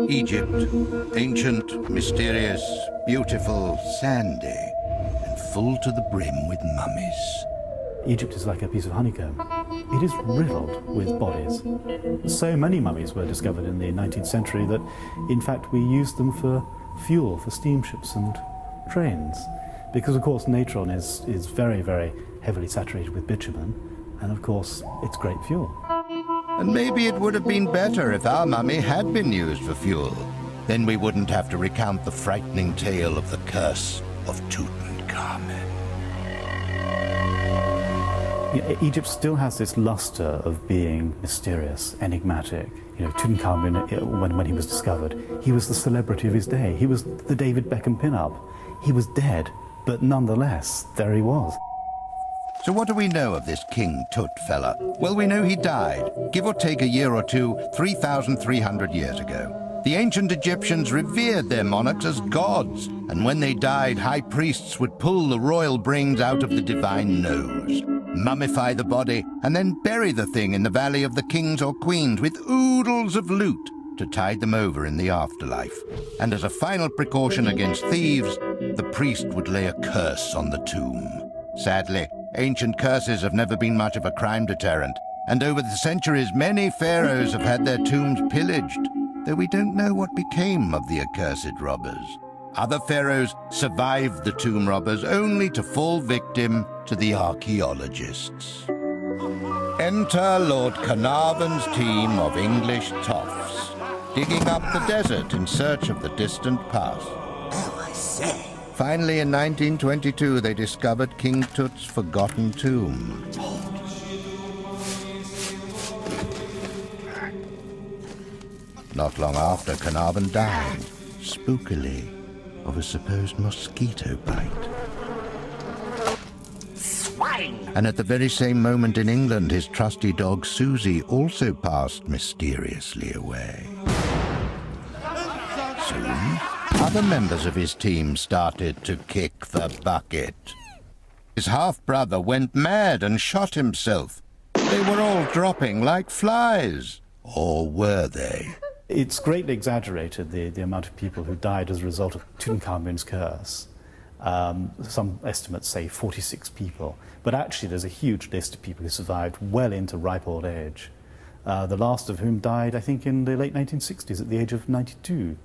Egypt, ancient, mysterious, beautiful, sandy, and full to the brim with mummies. Egypt is like a piece of honeycomb. It is riddled with bodies. So many mummies were discovered in the 19th century that, in fact, we used them for fuel for steamships and trains. Because, of course, natron is very, very heavily saturated with bitumen, and, of course, it's great fuel. And maybe it would have been better if our mummy had been used for fuel. Then we wouldn't have to recount the frightening tale of the curse of Tutankhamen. Egypt still has this luster of being mysterious, enigmatic. You know, Tutankhamun, when he was discovered, he was the celebrity of his day. He was the David Beckham pin-up. He was dead, but nonetheless, there he was. So what do we know of this King Tut fella? Well, we know he died, give or take a year or two, 3,300 years ago. The ancient Egyptians revered their monarchs as gods, and when they died, high priests would pull the royal brains out of the divine nose, mummify the body, and then bury the thing in the valley of the kings or queens with oodles of loot to tide them over in the afterlife. And as a final precaution against thieves, the priest would lay a curse on the tomb. Sadly, ancient curses have never been much of a crime deterrent, and over the centuries many pharaohs have had their tombs pillaged, though we don't know what became of the accursed robbers. Other pharaohs survived the tomb robbers only to fall victim to the archaeologists. Enter Lord Carnarvon's team of English toffs, digging up the desert in search of the distant past. Oh, I say. Finally, in 1922, they discovered King Tut's forgotten tomb. Not long after, Carnarvon died, spookily, of a supposed mosquito bite. Swine! And at the very same moment in England, his trusty dog Susie also passed mysteriously away. Soon, other members of his team started to kick the bucket. His half-brother went mad and shot himself. They were all dropping like flies. Or were they? It's greatly exaggerated, the amount of people who died as a result of Tutankhamun's curse. Some estimates say 46 people, but actually there's a huge list of people who survived well into ripe old age. The last of whom died, I think, in the late 1960s at the age of 92.